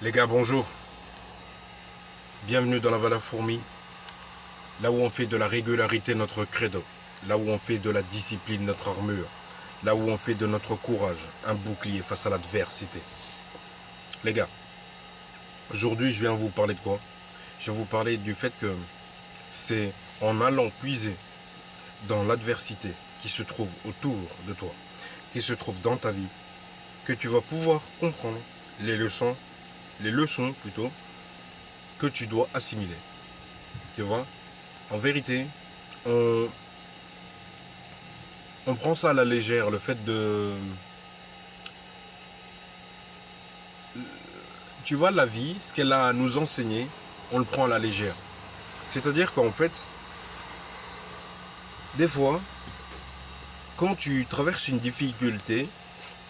Les gars, bonjour. Bienvenue dans la Valeur Fourmi, là où on fait de la régularité notre credo, là où on fait de la discipline notre armure, là où on fait de notre courage un bouclier face à l'adversité. Les gars, aujourd'hui je viens vous parler de quoi? Je vais vous parler du fait que c'est en allant puiser dans l'adversité qui se trouve autour de toi, qui se trouve dans ta vie, que tu vas pouvoir comprendre les leçons plutôt, que tu dois assimiler. Tu vois, en vérité, on prend ça à la légère, le fait de... Tu vois, la vie, ce qu'elle a à nous enseigner, on le prend à la légère. C'est-à-dire qu'en fait, des fois, quand tu traverses une difficulté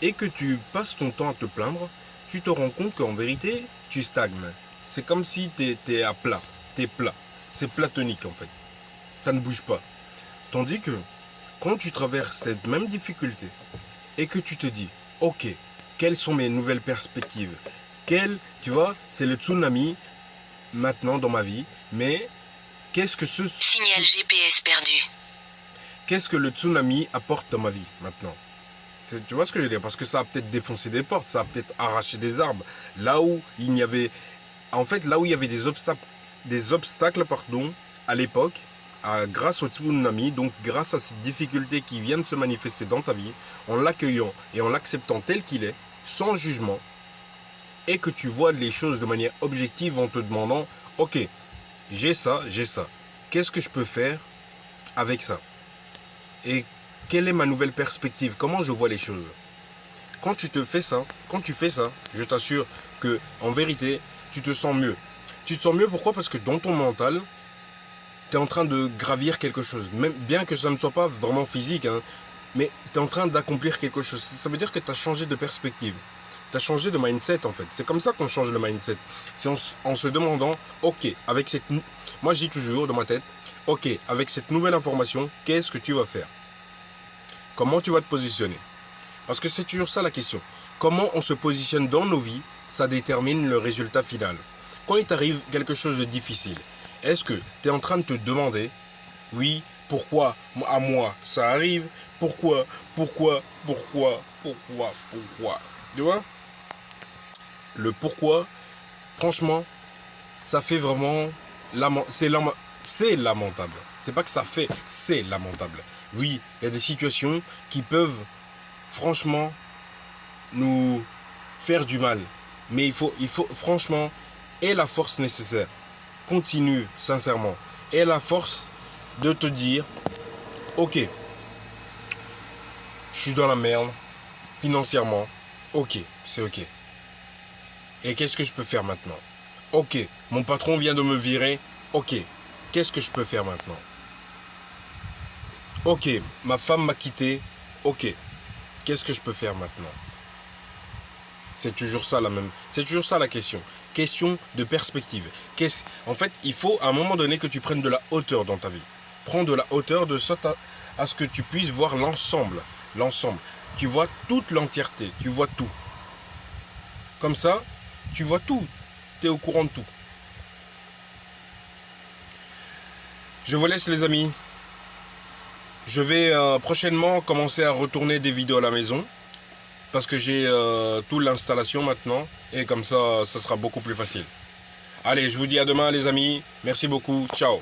et que tu passes ton temps à te plaindre, tu te rends compte qu'en vérité, tu stagnes. C'est comme si tu es à plat. Tu es plat. C'est platonique en fait. Ça ne bouge pas. Tandis que quand tu traverses cette même difficulté et que tu te dis, ok, quelles sont mes nouvelles perspectives? Tu vois, c'est le tsunami maintenant dans ma vie, mais qu'est-ce que Signal GPS perdu. Qu'est-ce que le tsunami apporte dans ma vie maintenant? Tu vois ce que je veux dire? Parce que ça a peut-être défoncé des portes, ça a peut-être arraché des arbres. Là où il y avait, là où il y avait des obstacles, à l'époque, grâce au tsunami, donc grâce à cette difficulté qui vient de se manifester dans ta vie, en l'accueillant et en l'acceptant tel qu'il est, sans jugement, et que tu vois les choses de manière objective en te demandant, ok, j'ai ça, qu'est-ce que je peux faire avec ça? Et quelle est ma nouvelle perspective? Comment je vois les choses? Quand tu fais ça, je t'assure que en vérité, tu te sens mieux. Tu te sens mieux pourquoi? Parce que dans ton mental, tu es en train de gravir quelque chose. Même bien que ça ne soit pas vraiment physique, hein, mais tu es en train d'accomplir quelque chose. Ça veut dire que tu as changé de perspective. Tu as changé de mindset en fait. C'est comme ça qu'on change le mindset. C'est en se demandant, ok, avec cette... Moi je dis toujours dans ma tête, ok, avec cette nouvelle information, qu'est-ce que tu vas faire? Comment tu vas te positionner? Parce que c'est toujours ça la question. Comment on se positionne dans nos vies, ça détermine le résultat final. Quand il t'arrive quelque chose de difficile, est-ce que tu es en train de te demander, oui, pourquoi à moi ça arrive? Pourquoi? Tu vois? Le pourquoi, franchement, ça fait vraiment... C'est lamentable. C'est pas que ça fait, c'est lamentable. Oui, il y a des situations qui peuvent, franchement, nous faire du mal. Mais il faut franchement, aie la force nécessaire. Continue, sincèrement. Aie la force de te dire, ok, je suis dans la merde, financièrement, ok, c'est ok. Et qu'est-ce que je peux faire maintenant? Ok, mon patron vient de me virer, ok, qu'est-ce que je peux faire maintenant? Ok, ma femme m'a quitté, ok, qu'est-ce que je peux faire maintenant? C'est toujours ça la question. Question de perspective. En fait, il faut à un moment donné que tu prennes de la hauteur dans ta vie. Prends de la hauteur de sorte à ce que tu puisses voir l'ensemble. Tu vois toute l'entièreté, tu vois tout. Comme ça, tu vois tout. Tu es au courant de tout. Je vous laisse les amis. Je vais prochainement commencer à retourner des vidéos à la maison. Parce que j'ai toute l'installation maintenant. Et comme ça, ça sera beaucoup plus facile. Allez, je vous dis à demain les amis. Merci beaucoup. Ciao.